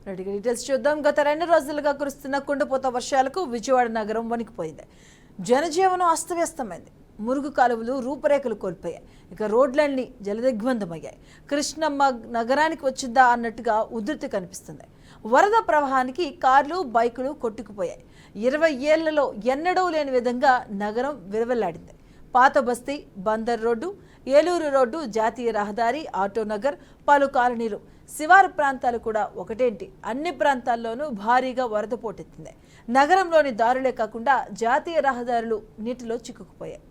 Details చూద్దాం. గత 2 రోజులుగా కురుస్తున్న కుండపోత వర్షాలకు విజయవాడ నగరం వణికిపోయింది. జనజీవనం అస్తవ్యస్తమైంది. మురుగు కాలువలు రూపురేఖలు కోల్పోయాయి. ఇక రోడ్లన్నీ జలదిగ్బంధమయ్యాయి. కృష్ణమ్మ నగరానికి వచ్చిందా అన్నట్టుగా ఉధృతి కనిపిస్తుంది. వరద ప్రవాహానికి కార్లు, బైకులు కొట్టుకుపోయాయి. 20 ఏళ్లలో ఎన్నడూ లేని విధంగా నగరం విరవెల్లాడింది. పాత బస్తీ, బందర్ రోడ్డు, ఏలూరు రోడ్డు, జాతీయ రహదారి, ఆటో నగర్, పలు కాలనీలు, శివారు ప్రాంతాలు కూడా ఒకటేంటి అన్ని ప్రాంతాల్లోనూ భారీగా వరద పోటెత్తింది. నగరంలోని దారులే కాకుండా జాతీయ రహదారులు నీటిలో చిక్కుకుపోయాయి.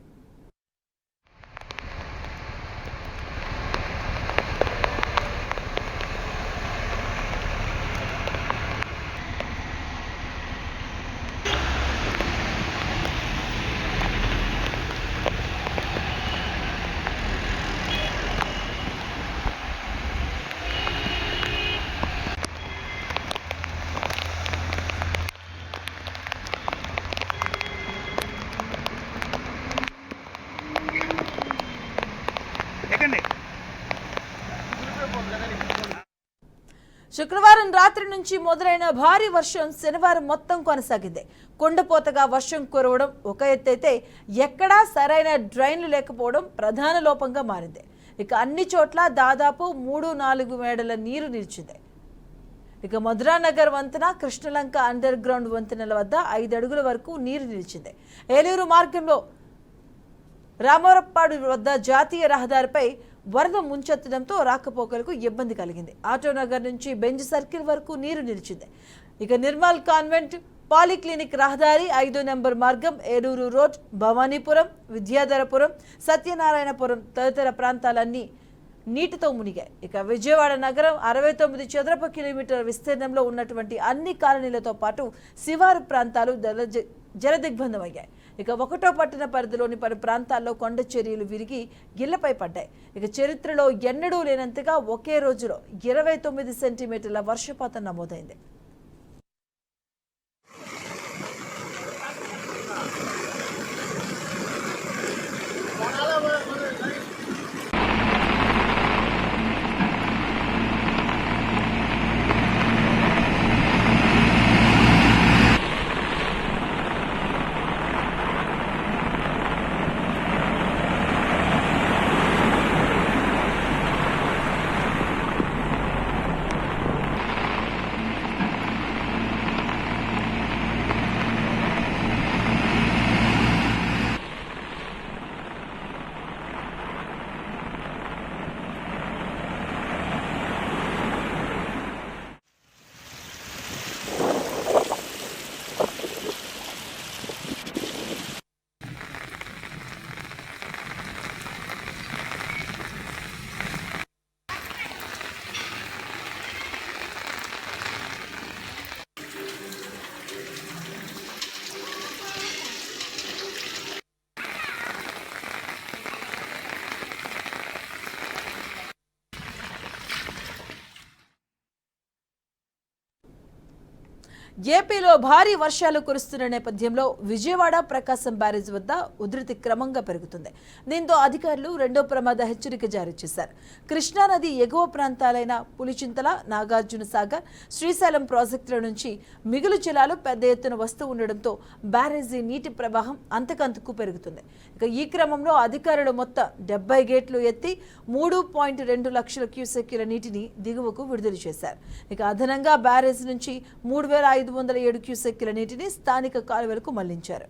శుక్రవారం రాత్రి నుంచి మొదలైన భారీ వర్షం శనివారం మొత్తం కొనసాగింది. కుండపోతగా వర్షం కురవడం ఒక ఎత్తైతే ఎక్కడా సరైన డ్రైన్లు లేకపోవడం ప్రధాన లోపంగా మారింది. ఇక అన్ని చోట్ల దాదాపు 3-4 మేడల నీరు నిలిచింది. ఇక మధురానగర్ వంతెన, కృష్ణలంక అండర్ గ్రౌండ్ వంతెనల వద్ద 5 అడుగుల వరకు నీరు నిలిచింది. ఏలూరు మార్గంలో రామవరప్పాడు వద్ద జాతీయ రహదారిపై వరద ముంచెత్తడంతో రాకపోకలకు ఇబ్బంది కలిగింది. ఆటోనగర్ నుంచి బెంజ్ సర్కిల్ వరకు నీరు నిలిచింది. ఇక నిర్మల్ కాన్వెంట్, పాలిక్లినిక్ రహదారి, 5 నెంబర్ మార్గం, ఏలూరు రోడ్, భవానీపురం, విద్యాధరపురం, సత్యనారాయణపురం తదితర ప్రాంతాలన్నీ నీటితో మునిగాయి. ఇక విజయవాడ నగరం 69 చదరపు కిలోమీటర్ల విస్తీర్ణంలో ఉన్నటువంటి అన్ని కాలనీలతో పాటు శివారు ప్రాంతాలు జలదిగ్బంధమయ్యాయి. ఇక 1వ పట్టణ పరిధిలోని పలు ప్రాంతాల్లో కొండ చర్యలు విరిగి గిళ్లపై పడ్డాయి. ఇక చరిత్రలో ఎన్నడూ లేనంతగా ఒకే రోజులో 29 సెంటీమీటర్ల వర్షపాతం నమోదైంది. ఏపీలో భారీ వర్షాలు కురుస్తున్న నేపథ్యంలో విజయవాడ ప్రకాశం బ్యారేజ్ వద్ద ఉధృతి క్రమంగా పెరుగుతుంది. దీంతో అధికారులు 2వ ప్రమాద హెచ్చరిక జారీ చేశారు. కృష్ణానది ఎగువ ప్రాంతాలైన పులిచింతల, నాగార్జున సాగర్, శ్రీశైలం ప్రాజెక్టుల నుంచి మిగులు జలాలు పెద్ద ఎత్తున వస్తూ ఉండడంతో బ్యారేజీ నీటి ప్రవాహం అంతకంతకు పెరుగుతుంది. ఇక ఈ క్రమంలో అధికారులు మొత్తం 70 గేట్లు ఎత్తి 3.2 లక్షల క్యూసెక్కుల నీటిని దిగువకు విడుదల చేశారు. ఇక అదనంగా బ్యారేజ్ నుంచి 3,507 క్యూసెక్కుల నీటిని స్థానిక కాలువలకు మళ్లించారు.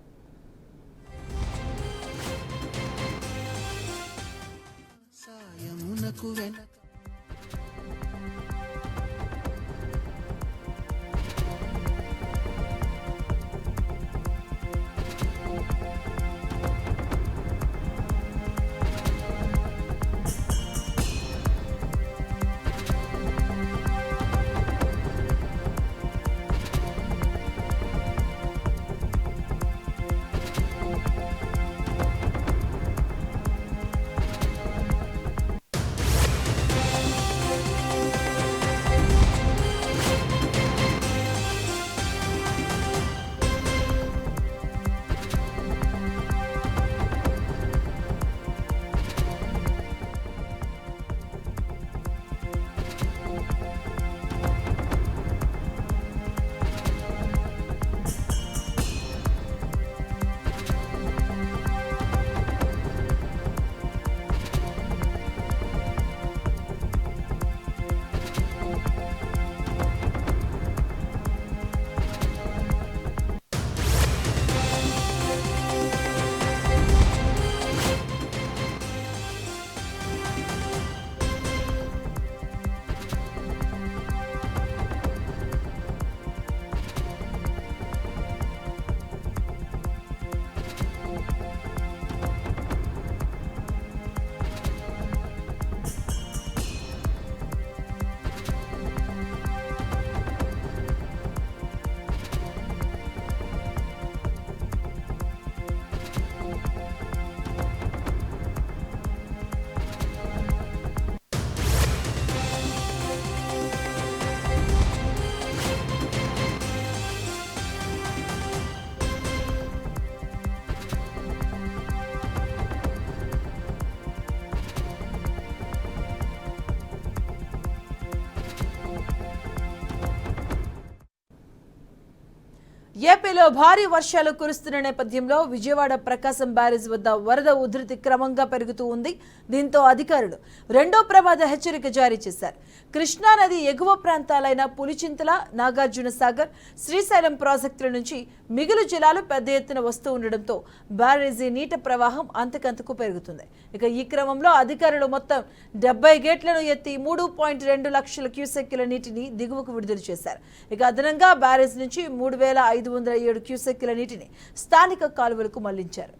ఏపీలో భారీ వర్షాలు కురుస్తున్న నేపథ్యంలో విజయవాడ ప్రకాశం బ్యారేజ్ వద్ద వరద ఉధృతి క్రమంగా పెరుగుతూ ఉంది. దీంతో అధికారులు రెండో ప్రమాద హెచ్చరిక జారీ చేశారు. కృష్ణా నది ఎగువ ప్రాంతాలైన పులిచింతల, నాగార్జున సాగర్, శ్రీశైలం ప్రాజెక్టుల నుంచి మిగులు జలాలు పెద్ద ఎత్తున వస్తూ ఉండడంతో బ్యారేజీ నీటి ప్రవాహం అంతకంతకు పెరుగుతుంది. ఇక ఈ క్రమంలో అధికారులు మొత్తం 70 గేట్లను ఎత్తి 3.2 లక్షల క్యూసెక్కుల నీటిని దిగువకు విడుదల చేశారు. ఇక అదనంగా బ్యారేజ్ నుంచి 3,507 క్యూసెక్కుల నీటిని స్థానిక కాలువలకు మళ్లించారు.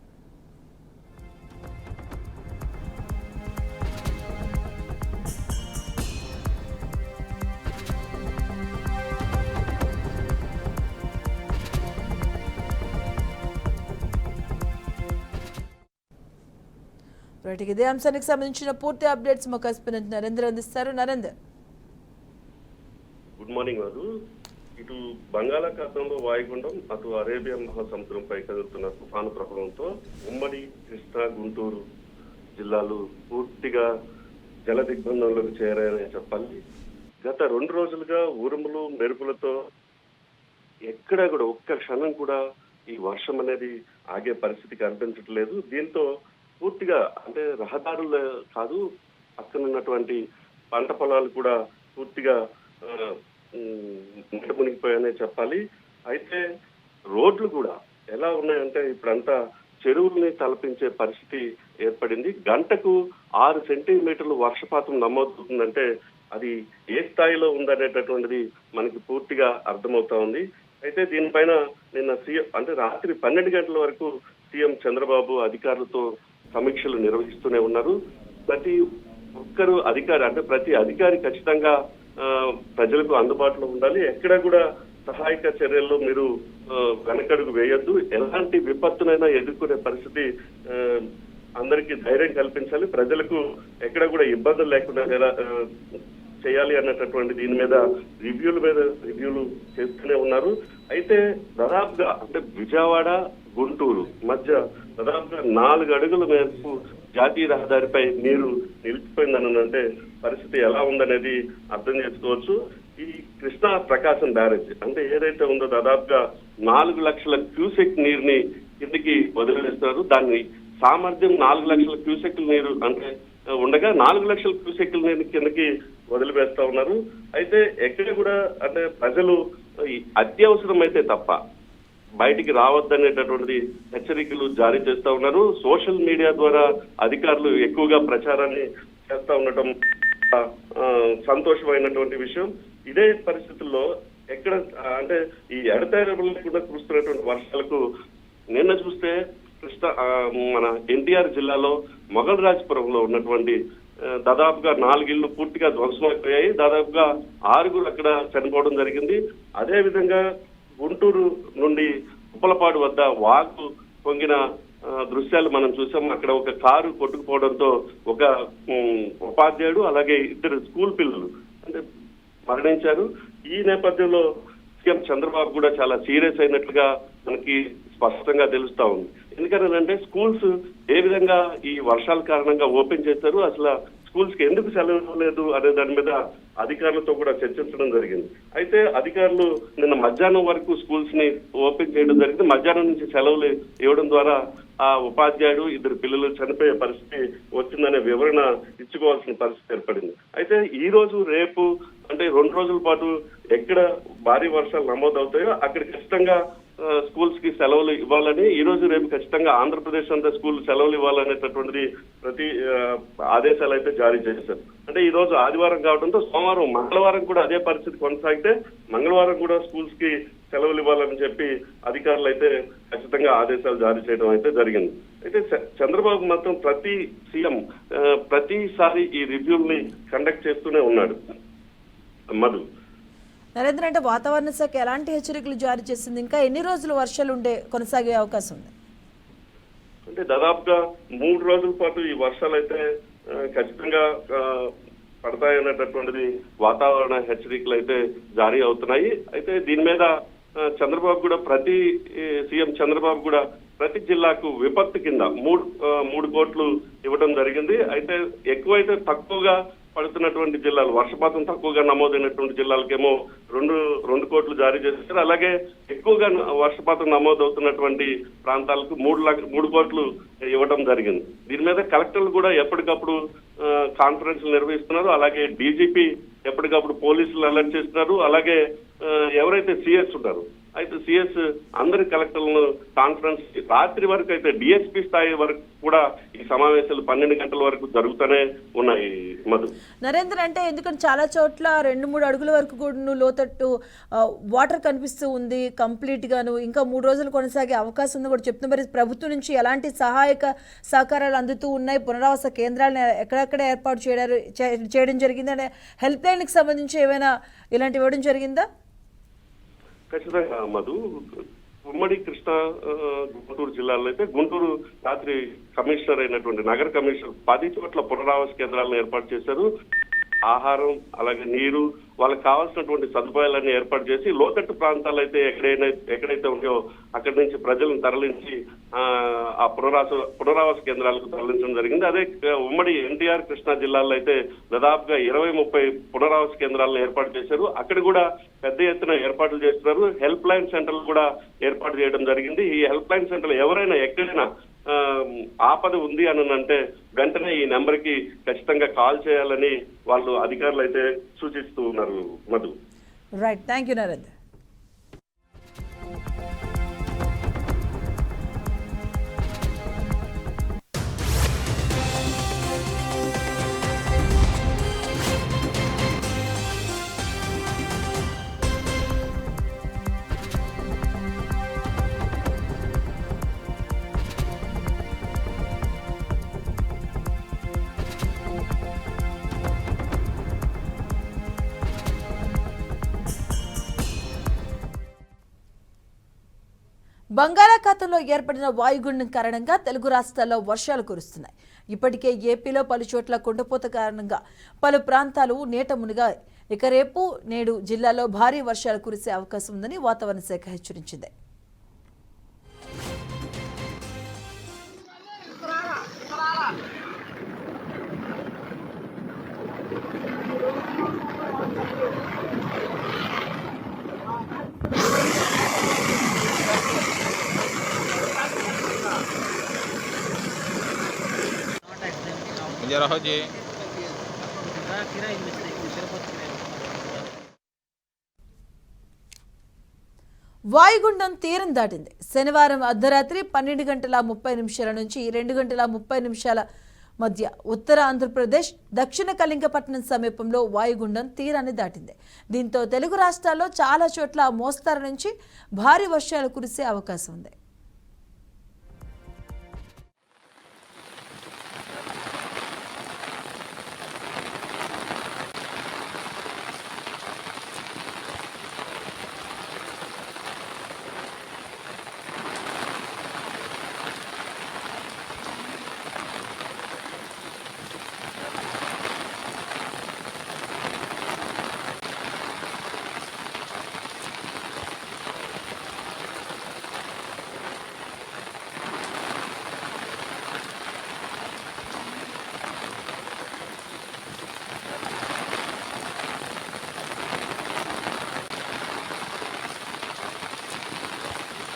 ఇదే అంశానికి సంబంధించిన పూర్తి అప్డేట్స్ మా కరెస్పాండెంట్ నరేంద్ర అందిస్తారు. Narendra, good morning. వారు ఇటు బంగాళాఖాతంలో వాయుగుండం, అటు అరేబియా మహాసముద్రంపై కదులుతున్న తుఫాను ప్రభావంతో ఉమ్మడి కృష్ణా, గుంటూరు జిల్లాలు పూర్తిగా జల దిగ్బంధంలోకి చేరాయని చెప్పాలి. గత 2 రోజులుగా ఉరుములు మెరుపులతో ఎక్కడా కూడా ఒక్క క్షణం కూడా ఈ వర్షం అనేది ఆగే పరిస్థితి కనిపించట్లేదు. దీంతో పూర్తిగా అంటే రహదారులు కాదు, పక్కన ఉన్నటువంటి పంట పొలాలు కూడా పూర్తిగా నీట మునిగిపోయాయనే చెప్పాలి. అయితే రోడ్లు కూడా ఎలా ఉన్నాయంటే ఇప్పుడంతా చెరువుల్ని తలపించే పరిస్థితి ఏర్పడింది. గంటకు 6 సెంటీమీటర్లు వర్షపాతం నమోదవుతుందంటే అది ఏ స్థాయిలో ఉందనేటటువంటిది మనకి పూర్తిగా అర్థమవుతా ఉంది. అయితే దీనిపైన నిన్న సీఎం అంటే రాత్రి 12 గంటల వరకు సీఎం చంద్రబాబు అధికారులతో సమీక్షలు నిర్వహిస్తూనే ఉన్నారు. ప్రతి ఒక్కరు అధికారి అంటే ప్రతి అధికారి ఖచ్చితంగా ప్రజలకు అందుబాటులో ఉండాలి. ఎక్కడ కూడా సహాయక చర్యల్లో మీరు వెనకడుగు వేయొద్దు. ఎలాంటి విపత్తునైనా ఎదుర్కొనే పరిస్థితి అందరికీ ధైర్యం కల్పించాలి. ప్రజలకు ఎక్కడ కూడా ఇబ్బందులు లేకుండా చేయాలి అన్నటువంటి దీని మీద రివ్యూలు చేస్తూనే ఉన్నారు. అయితే దాదాపుగా అంటే విజయవాడ, గుంటూరు మధ్య దాదాపుగా 4 అడుగుల మేరకు జాతీయ రహదారిపై నీరు నిలిచిపోయిందని అంటే పరిస్థితి ఎలా ఉందనేది అర్థం చేసుకోవచ్చు. ఈ కృష్ణా ప్రకాశం బ్యారేజ్ అంటే ఏదైతే ఉందో దాదాపుగా 4 లక్షల క్యూసెక్ నీరుని కిందికి వదిలివేస్తారు. దాన్ని సామర్థ్యం 4 లక్షల క్యూసెక్ల నీరు అంటే ఉండగా 4 లక్షల క్యూసెక్ల నీరు కిందకి వదిలివేస్తా ఉన్నారు. అయితే ఎక్కడ కూడా అంటే ప్రజలు అత్యవసరం అయితే తప్ప బయటికి రావద్దనేటటువంటిది హెచ్చరికలు జారీ చేస్తా ఉన్నారు. సోషల్ మీడియా ద్వారా అధికారులు ఎక్కువగా ప్రచారాన్ని చేస్తా ఉండటం సంతోషమైనటువంటి విషయం. ఇదే పరిస్థితుల్లో ఎక్కడ అంటే ఈ ఎడతెగకుండా కురుస్తున్నటువంటి వర్షాలకు నిన్న చూస్తే మన ఎన్టీఆర్ జిల్లాలో మొగల్రాజ్పురంలో ఉన్నటువంటి దాదాపుగా 4 ఇళ్లు పూర్తిగా ధ్వంసమైపోయాయి. దాదాపుగా 6 అక్కడ చనిపోవడం జరిగింది. అదే విధంగా గుంటూరు నుండి ఉప్పలపాడు వద్ద వాగు పొంగిన దృశ్యాలు మనం చూసాం. అక్కడ ఒక కారు కొట్టుకుపోవడంతో ఒక ఉపాధ్యాయుడు అలాగే 2 స్కూల్ పిల్లలు అంటే మరణించారు. ఈ నేపథ్యంలో సీఎం చంద్రబాబు కూడా చాలా సీరియస్ అయినట్లుగా మనకి స్పష్టంగా తెలుస్తా ఉంది. ఎందుకంటే స్కూల్స్ ఏ విధంగా ఈ వర్షాల కారణంగా ఓపెన్ చేశారు, అసలు స్కూల్స్ కి ఎందుకు సెలవు లేదు అనే దాని మీద అధికారులతో కూడా చర్చించడం జరిగింది. అయితే అధికారులు నిన్న మధ్యాహ్నం వరకు స్కూల్స్ ని ఓపెన్ చేయడం జరిగింది. మధ్యాహ్నం నుంచి సెలవులు ఇవ్వడం ద్వారా ఆ ఉపాధ్యాయుడు 2 పిల్లలు చనిపోయే పరిస్థితి వచ్చిందనే వివరణ ఇచ్చుకోవాల్సిన పరిస్థితి ఏర్పడింది. అయితే ఈ రోజు రేపు అంటే 2 రోజుల పాటు ఎక్కడ భారీ వర్షాలు నమోదవుతాయో అక్కడ ఖచ్చితంగా స్కూల్స్ కి సెలవులు ఇవ్వాలని, ఈ రోజు రేపు ఖచ్చితంగా ఆంధ్రప్రదేశ్ అంతా స్కూల్ సెలవులు ఇవ్వాలనేటటువంటిది ప్రతి ఆదేశాలు అయితే జారీ చేశారు. అంటే ఈ రోజు ఆదివారం కావడంతో సోమవారం, మంగళవారం కూడా అదే పరిస్థితి కొనసాగితే మంగళవారం కూడా స్కూల్స్ కి సెలవులు ఇవ్వాలని చెప్పి అధికారులు అయితే ఖచ్చితంగా ఆదేశాలు జారీ చేయడం అయితే జరిగింది. అయితే చంద్రబాబు మాత్రం ప్రతి సీఎం ప్రతిసారి ఈ రివ్యూల్ని కండక్ట్ చేస్తూనే ఉన్నాడు. మధు, నరేంద్ర, అంటే వాతావరణ శాఖ ఎలాంటి హెచ్చరికలు జారీ చేసింది? ఇంకా ఎన్ని రోజులు వర్షాలు కొనసాగే అవకాశం ఉంది? అంటే దాదాపుగా 3 రోజుల పాటు ఈ వర్షాలు అయితే ఖచ్చితంగా పడతాయనేటటువంటిది వాతావరణ హెచ్చరికలు అయితే జారీ అవుతున్నాయి. అయితే దీని మీద చంద్రబాబు కూడా సీఎం చంద్రబాబు కూడా ప్రతి జిల్లాకు విపత్తు కింద 3 కోట్లు ఇవ్వడం జరిగింది. అయితే ఎక్కువైతే తక్కువగా పడుతున్నటువంటి జిల్లాలు, వర్షపాతం తక్కువగా నమోదైనటువంటి జిల్లాలకేమో 2 కోట్లు జారీ చేశారు. అలాగే ఎక్కువగా వర్షపాతం నమోదవుతున్నటువంటి ప్రాంతాలకు 3 కోట్లు ఇవ్వడం జరిగింది. దీని మీద కలెక్టర్లు కూడా ఎప్పటికప్పుడు కాన్ఫరెన్స్లు నిర్వహిస్తున్నారు. అలాగే డీజీపీ ఎప్పటికప్పుడు పోలీసులు అలర్ట్ చేస్తున్నారు. అలాగే ఎవరైతే సిఎస్ ఉంటారు, అయితే సిఎస్ అందరి కలెక్టర్లను కాన్ఫరెన్స్ రాత్రి వరకు, అయితే డిఎస్పీ స్థాయి వరకు కూడా ఈ సమావేశాలు 12 గంటల వరకు జరుగుతూనే ఉన్నాయి. మధు, నరేంద్ర, అంటే ఎందుకంటే చాలా చోట్ల 2-3 అడుగుల వరకు కూడా లోతట్టు వాటర్ కనిపిస్తూ ఉంది కంప్లీట్ గాను. ఇంకా 3 రోజులు కొనసాగే అవకాశం ఉంది కూడా చెప్తున్నారు. మరి ప్రభుత్వం నుంచి ఎలాంటి సహకారాలు అందుతూ ఉన్నాయి? పునరావాస కేంద్రాలను ఎక్కడెక్కడ ఏర్పాటు చేయడం జరిగింది? అంటే హెల్ప్ లైన్కి సంబంధించి ఏమైనా ఇలాంటివి ఇవ్వడం జరిగిందా? ఖచ్చితంగా మధు, ఉమ్మడి కృష్ణా గుంటూరు జిల్లాలో అయితే గుంటూరు రాత్రి కమిషనర్ అయినటువంటి నగర కమిషనర్ 10 చోట్ల పునరావాస కేంద్రాలను ఏర్పాటు చేశారు. ఆహారం, అలాగే నీరు, వాళ్ళకి కావాల్సినటువంటి సదుపాయాలన్నీ ఏర్పాటు చేసి లోతట్టు ప్రాంతాలు అయితే ఎక్కడైతే ఉన్నాయో అక్కడి నుంచి ప్రజలను తరలించి ఆ పునరావాస కేంద్రాలకు తరలించడం జరిగింది. అదే ఉమ్మడి ఎన్టీఆర్ కృష్ణా జిల్లాలో అయితే దాదాపుగా 20-30 పునరావాస కేంద్రాలను ఏర్పాటు చేశారు. అక్కడ కూడా పెద్ద ఎత్తున ఏర్పాట్లు చేస్తున్నారు. హెల్ప్ లైన్ సెంటర్లు కూడా ఏర్పాటు చేయడం జరిగింది. ఈ హెల్ప్ లైన్ సెంటర్లు ఎవరైనా ఎక్కడైనా ఆపద ఉంది అని అంటే వెంటనే ఈ నెంబర్ కి ఖచ్చితంగా కాల్ చేయాలని వాళ్ళు అధికారులు అయితే సూచిస్తూ ఉన్నారు. Madhu, right, thank you Narendra. బంగాళాఖాతంలో ఏర్పడిన వాయుగుండం కారణంగా తెలుగు రాష్ట్రాల్లో వర్షాలు కురుస్తున్నాయి. ఇప్పటికే ఏపీలో పలు చోట్ల కుండపోత కారణంగా పలు ప్రాంతాలు నీట మునిగాయి. ఇక రేపు నేడు జిల్లాలో భారీ వర్షాలు కురిసే అవకాశం ఉందని వాతావరణ శాఖ హెచ్చరించింది. रहो जी। వాయుగుండం తీరం దాటింది. శనివారం అర్ధరాత్రి 12:30 నుంచి 2:30 మధ్య ఉత్తర ఆంధ్రప్రదేశ్ దక్షిణ కళింగపట్నం సమీపంలో వాయుగుండం తీరాన్ని దాటింది. దీంతో తెలుగు రాష్ట్రాల్లో చాలా చోట్ల మోస్తారు నుంచి భారీ వర్షాలు కురిసే అవకాశం ఉంది.